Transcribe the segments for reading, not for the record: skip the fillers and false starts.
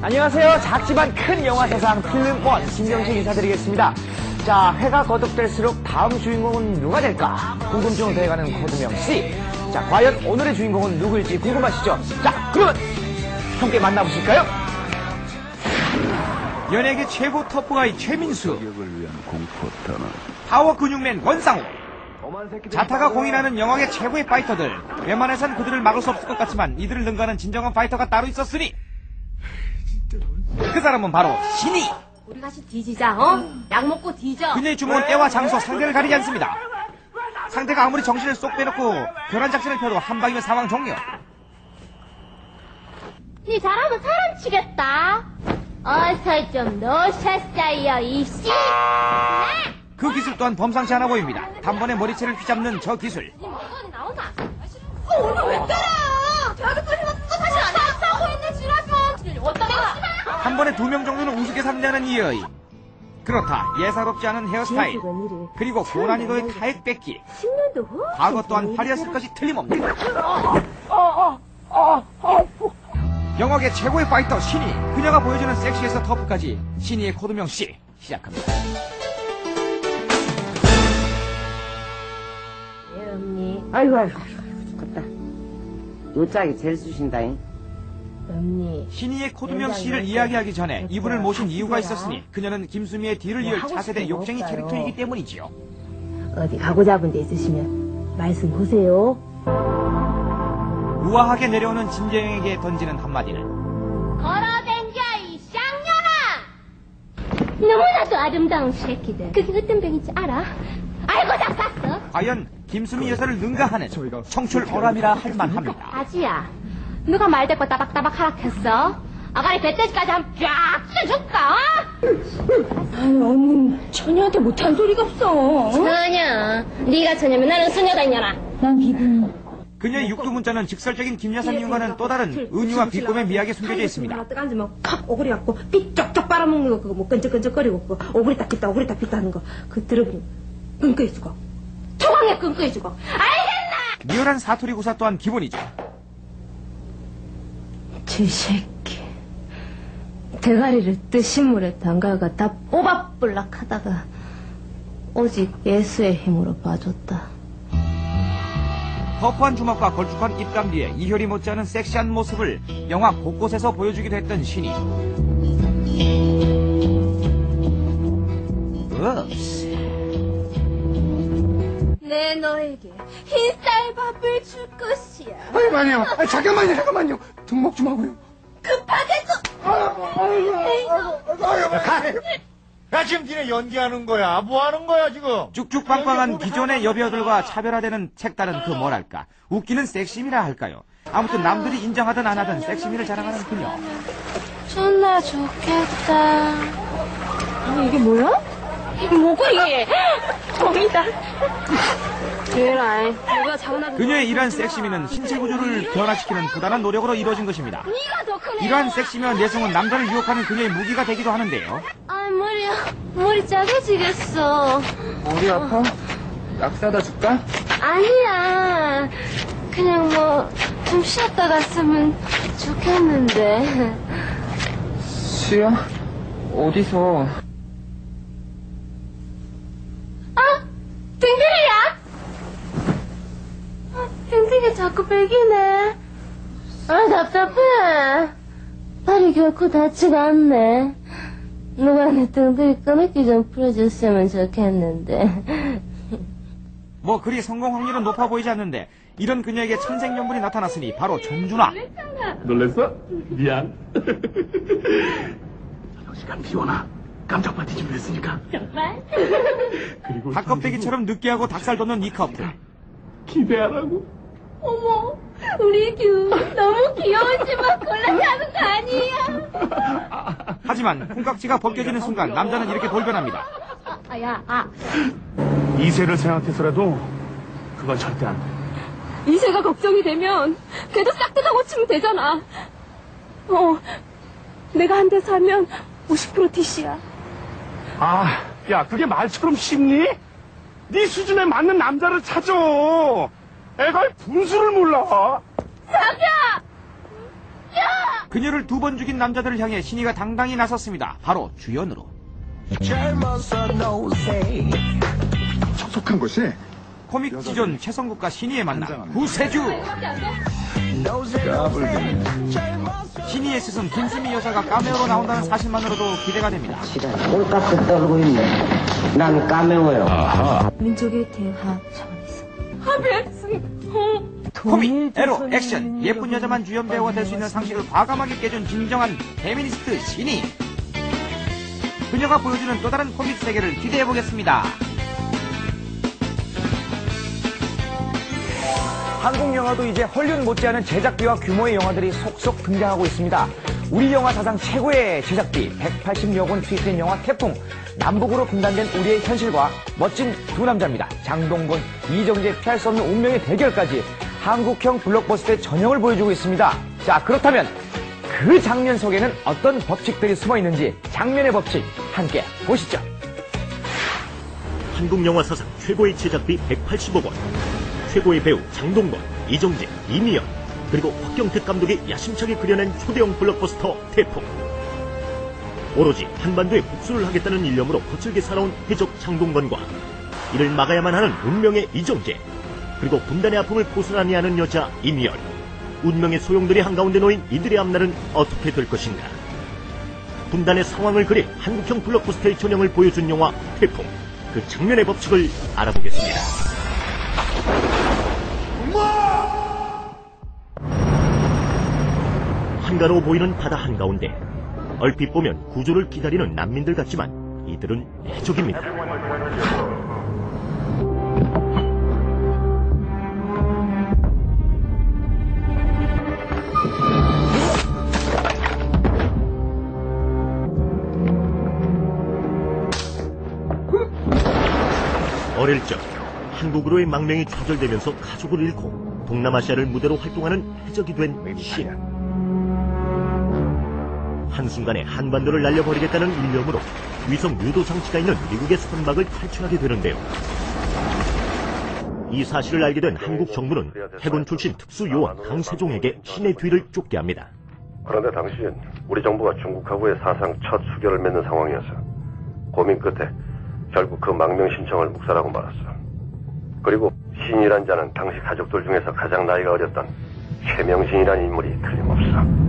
안녕하세요. 작지만 큰 영화 세상 필름원 신경식 인사드리겠습니다. 자, 회가 거듭될수록 다음 주인공은 누가 될까? 궁금증을 더해가는 코드명 씨. 자, 과연 오늘의 주인공은 누구일지 궁금하시죠? 자, 그러면 함께 만나보실까요? 연예계 최고 터프가이 최민수, 파워 근육맨 원상우, 자타가 공인하는 영화계 최고의 파이터들. 웬만해선 그들을 막을 수 없을 것 같지만 이들을 능가하는 진정한 파이터가 따로 있었으니 그 사람은 바로 신이. 우리 같이 뒤지자, 어? 약 먹고 뒤져. 그녀의 주먹은 때와 장소, 상대를 가리지 않습니다. 상대가 아무리 정신을 쏙 빼놓고 교란 작전을 펴도 한 방이면 상황 종료. 니 잘하면 사람 치겠다. 어서 좀 놓으셨어요, 이씨. 그 기술 또한 범상치 않아 보입니다. 단번에 머리채를 휘잡는 저 기술. 니 목소리 나오나? 오늘 왜 때려? 대학교까지만 사실 안 해. 싸고 있는 지라서. 어떡해? 한 번에 2명 정도는 우습게 상대하는 이 여인. 그렇다, 예사롭지 않은 헤어스타일, 그리고 고난이도의 타액 뺏기. 과거 또한 화려했을 것이 틀림없는 영화계 최고의 파이터 신이. 그녀가 보여주는 섹시에서 터프까지 신이의 코드명 씨 시작합니다. 예, 언니. 아이고, 죽겠다. 요 짝이 제일 쑤신다잉. 언니. 신이의 코드명 씨를 이야기하기 전에 이분을 모신 이유가 있었으니 그녀는 김수미의 뒤를 이을 차세대 욕쟁이 캐릭터이기 때문이지요. 어디 가고 잡은 데 있으시면 말씀 보세요. 우아하게 내려오는 진재영에게 던지는 한마디는 걸어댕겨, 이 쌍년아! 너무나도 아름다운 새끼들. 그게 어떤 병인지 알아? 알고 잡았어? 과연 김수미 여사를 능가하는 청출 어람이라 할 만합니다. 아지야, 누가 말대꾸 따박따박 하락했어? 아가리 배때지까지 한번 쫙 쑤줄까? 아유, 언니, 처녀한테 못한 소리가 없어. 처녀. 네가 처녀면 나는 수녀다, 이년아. 난 기분. 그녀의 육두 문자는 직설적인 김 여사님과는 또 다른 은유와 비꼼의 미학이 숨겨져 있습니다. 뜨간지면 칵 오그리 갖고 삐 쪽쪽 빨아먹는 거 그거 뭐 끈적끈적거리고 그거 오그리 딱 pis다 오그리 딱 pis다 하는 거 그 들어보면 끈끈해지고 초강에 끈끈해주고. 알겠나? 리얼한 사투리 구사 또한 기본이죠. 저 새끼 대가리를 뜨신 물에 담가가 다 뽑아불락 하다가 오직 예수의 힘으로 봐줬다. 터프한 주먹과 걸쭉한 입감 뒤에 이효리 못지않은 섹시한 모습을 영화 곳곳에서 보여주기도 했던 신이. 내 너에게 흰쌀밥을 줄 것이야. 아니요. 잠깐만요. 등목 좀 하고요. 야, 지금 니네 연기하는 거야? 뭐 하는 거야, 지금? 쭉쭉빵빵한 기존의 여배우들과 차별화되는 색다른 그 뭐랄까, 웃기는 섹시미라 할까요? 아무튼 남들이 인정하든 안 하든 섹시미를 자랑하는 그녀. 존나 좋겠다. 아니 이게 뭐야? 뭐고 이게? 정이다. 얘라, 내가 장난하고. 그녀의 이러한 섹시미는 신체 구조를 변화시키는 부단한 노력으로 이루어진 것입니다. 네가 더 크네. 이러한 섹시미와 내성은 남자를 유혹하는 그녀의 무기가 되기도 하는데요. 아, 머리 작아지겠어. 머리 아파? 약 사다 줄까? 아니야. 그냥 뭐 좀 쉬었다 갔으면 좋겠는데. 수야? 어디서? 등들이야? 등등이 자꾸 베기네. 아, 답답해. 발이 결코 닿지가 않네. 누가 내 등등이 꺼맺기 좀 풀어줬으면 좋겠는데. 뭐 그리 성공 확률은 높아 보이지 않는데 이런 그녀에게 천생연분이 나타났으니 바로 전준아. 놀랬어? 미안. 저녁 시간 비워놔. 깜짝 파티 준비했으니까. 정말? 그리고 닭껍데기처럼 느끼하고 닭살 돋는 이 커플. 기대하라고. 어머, 우리 규 너무 귀여우지만 곤란하는 거 아니야? 하지만 콩깍지가 벗겨지는 순간 남자는 이렇게 돌변합니다. 이세를 생각해서라도 그건 절대 안 돼. 이세가 걱정이 되면 걔도 싹 뜯어 고치면 되잖아. 내가 한 대 사면 50% TC야. 아, 야, 그게 말처럼 쉽니? 네 수준에 맞는 남자를 찾아. 애가 분수를 몰라. 자기야! 그녀를 2번 죽인 남자들을 향해 신이가 당당히 나섰습니다. 바로 주연으로. 속한 것이 코믹 지존 최성국과 신이의 만남 구세주. 신이의 스승 김수미 여사가 카메오로 나온다는 사실만으로도 기대가 됩니다. 꼴값을 떨고 있네. 난 까매워요. 민족의 대화 차원에서. 코믹, 에로, 액션, 예쁜 여자만 주연 배우가 될 수 있는 상식을 과감하게 깨준 진정한 페미니스트 신이. 그녀가 보여주는 또 다른 코믹 세계를 기대해보겠습니다. 한국 영화도 이제 헐리우드 못지않은 제작비와 규모의 영화들이 속속 등장하고 있습니다. 우리 영화 사상 최고의 제작비 180여 원 투입된 영화 태풍, 남북으로 분단된 우리의 현실과 멋진 두 남자입니다. 장동건, 이정재 피할 수 없는 운명의 대결까지 한국형 블록버스터의 전형을 보여주고 있습니다. 자, 그렇다면 그 장면 속에는 어떤 법칙들이 숨어 있는지 장면의 법칙 함께 보시죠. 한국 영화 사상 최고의 제작비 180억 원, 최고의 배우 장동건, 이정재, 이미연, 그리고 박경택 감독이 야심차게 그려낸 초대형 블록버스터 태풍. 오로지 한반도에 복수를 하겠다는 일념으로 거칠게 살아온 해적 장동건과 이를 막아야만 하는 운명의 이정재, 그리고 분단의 아픔을 고스란히 아는 여자 이미연, 운명의 소용돌이 한가운데 놓인 이들의 앞날은 어떻게 될 것인가. 분단의 상황을 그린 한국형 블록버스터의 전형을 보여준 영화 태풍, 그 장면의 법칙을 알아보겠습니다. 한가로워 보이는 바다 한가운데 얼핏 보면 구조를 기다리는 난민들 같지만 이들은 해적입니다. 어릴 적 한국으로의 망명이 좌절되면서 가족을 잃고 동남아시아를 무대로 활동하는 해적이 된 신. 한순간에 한반도를 날려버리겠다는 일념으로 위성 유도 장치가 있는 미국의 선박을 탈출하게 되는데요. 이 사실을 알게 된 한국 정부는 해군 출신 특수요원 강세종에게 신의 뒤를 쫓게 합니다. 그런데 당시엔 우리 정부가 중국하고의 사상 첫 수교를 맺는 상황이어서 고민 끝에 결국 그 망명 신청을 묵살하고 말았어. 그리고 신이란 자는 당시 가족들 중에서 가장 나이가 어렸던 최명신이란 인물이 틀림없어.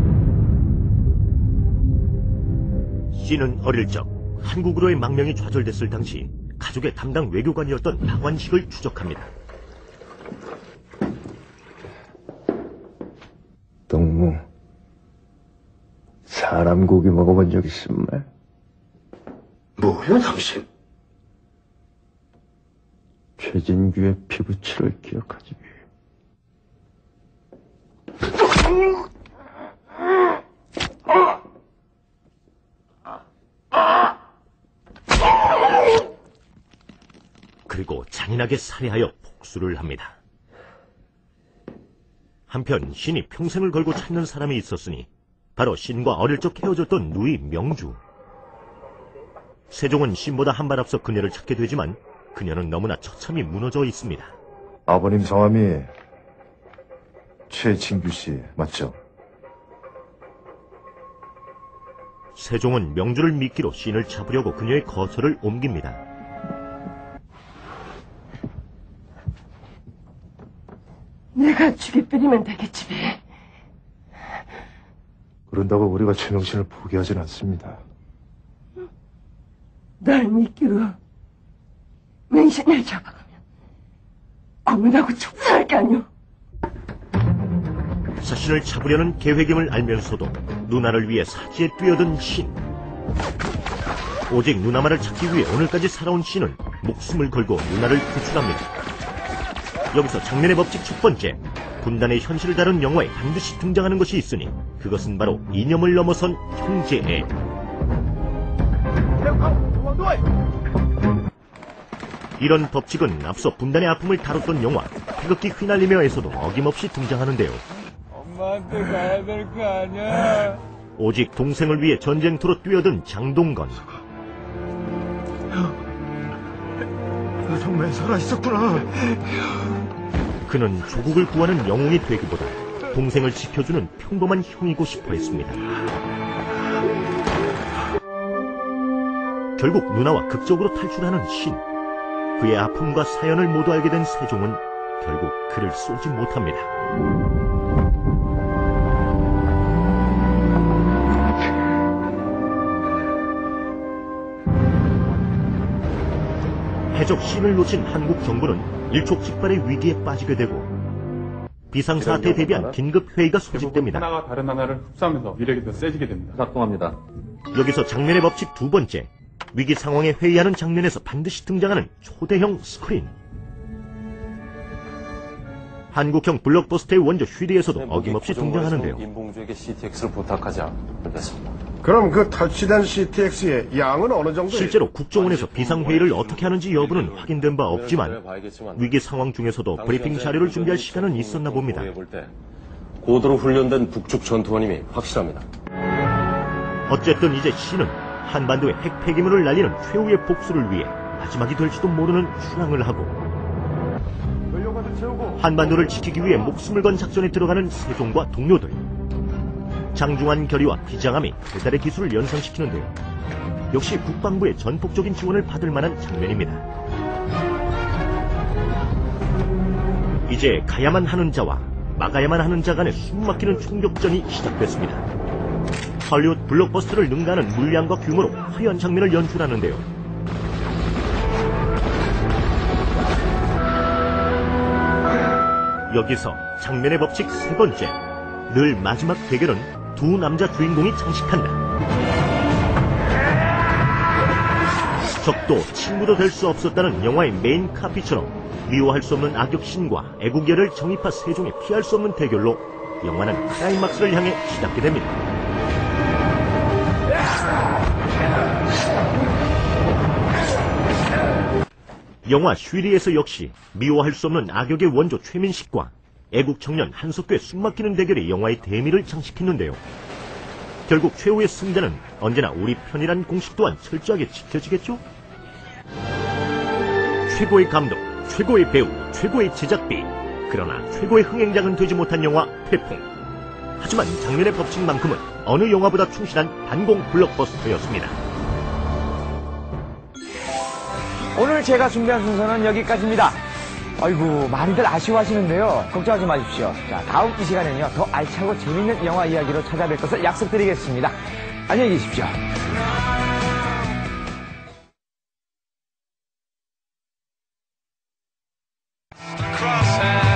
신은 어릴 적 한국으로의 망명이 좌절됐을 당시 가족의 담당 외교관이었던 박완식을 추적합니다. 동무, 사람 고기 먹어본 적 있음 말? 뭐야 당신? 최진규의 피부치를 기억하지. 그리고 잔인하게 살해하여 복수를 합니다. 한편 신이 평생을 걸고 찾는 사람이 있었으니 바로 신과 어릴 적 헤어졌던 누이 명주. 세종은 신보다 한 발 앞서 그녀를 찾게 되지만 그녀는 너무나 처참히 무너져 있습니다. 아버님 성함이 최진규 씨 맞죠? 세종은 명주를 미끼로 신을 잡으려고 그녀의 거처를 옮깁니다. 내가 죽여버리면 되겠지. 그런다고 우리가 최명신을 포기하진 않습니다. 날 미끼로 명신을 잡아가면 고문하고 처분할 게 아니오. 자신을 잡으려는 계획임을 알면서도 누나를 위해 사지에 뛰어든 신. 오직 누나만을 찾기 위해 오늘까지 살아온 신은 목숨을 걸고 누나를 구출합니다. 여기서 장면의 법칙 첫 번째, 분단의 현실을 다룬 영화에 반드시 등장하는 것이 있으니 그것은 바로 이념을 넘어선 형제애. 이런 법칙은 앞서 분단의 아픔을 다뤘던 영화 태극기 휘날리며에서도 어김없이 등장하는데요. 엄마한테 가야 될 거 아니야? 오직 동생을 위해 전쟁터로 뛰어든 장동건. 너 정말 살아있었구나. 그는 조국을 구하는 영웅이 되기보다 동생을 지켜주는 평범한 형이고 싶어 했습니다. 결국 누나와 극적으로 탈출하는 신. 그의 아픔과 사연을 모두 알게 된 세종은 결국 그를 쏘지 못합니다. 해적 신을 놓친 한국 정부는 일촉즉발의 위기에 빠지게 되고 비상사태에 대비한 긴급회의가 소집됩니다. 하나가 다른 하나를 흡수하면서 위력이 더 세지게 됩니다. 작동합니다. 여기서 장면의 법칙 두 번째, 위기 상황에 회의하는 장면에서 반드시 등장하는 초대형 스크린. 한국형 블록버스터의 원조 슈리에서도 어김없이 등장하는데요. 임봉주에게 CTX를 부탁하자 그랬습니다. 그럼 그 탈취된 CTX의 양은 어느 정도? 실제로 국정원에서 비상회의를 어떻게 하는지 여부는 확인된 바 없지만 위기 상황 중에서도 브리핑 자료를 준비할 시간은 있었나 봅니다. 고도로 훈련된 북측 전투원임이 확실합니다. 어쨌든 이제 신은 한반도의 핵 폐기물을 날리는 최후의 복수를 위해 마지막이 될지도 모르는 출항을 하고 한반도를 지키기 위해 목숨을 건 작전에 들어가는 세종과 동료들. 장중한 결의와 비장함이 배달의 기술을 연상시키는데요. 역시 국방부의 전폭적인 지원을 받을 만한 장면입니다. 이제 가야만 하는 자와 막아야만 하는 자 간의 숨막히는 총격전이 시작됐습니다. 헐리우드 블록버스터를 능가하는 물량과 규모로 화려한 장면을 연출하는데요. 여기서 장면의 법칙 세 번째, 늘 마지막 대결은 두 남자 주인공이 장식한다. 적도 친구도 될 수 없었다는 영화의 메인 카피처럼 미워할 수 없는 악역신과 애국열을 정입한 세종의 피할 수 없는 대결로 영화는 클라이막스를 향해 시작게 됩니다. 영화 슈리에서 역시 미워할 수 없는 악역의 원조 최민식과 애국 청년 한석규의 숨막히는 대결이 영화의 대미를 장식했는데요. 결국 최후의 승자는 언제나 우리 편이란 공식 또한 철저하게 지켜지겠죠? 최고의 감독, 최고의 배우, 최고의 제작비, 그러나 최고의 흥행작은 되지 못한 영화 태풍. 하지만 장면의 법칙만큼은 어느 영화보다 충실한 반공 블록버스터였습니다. 오늘 제가 준비한 순서는 여기까지입니다. 아이고, 많이들 아쉬워하시는데요. 걱정하지 마십시오. 자, 다음 이 시간에는요, 더 알차고 재밌는 영화 이야기로 찾아뵐 것을 약속드리겠습니다. 안녕히 계십시오. Crosshair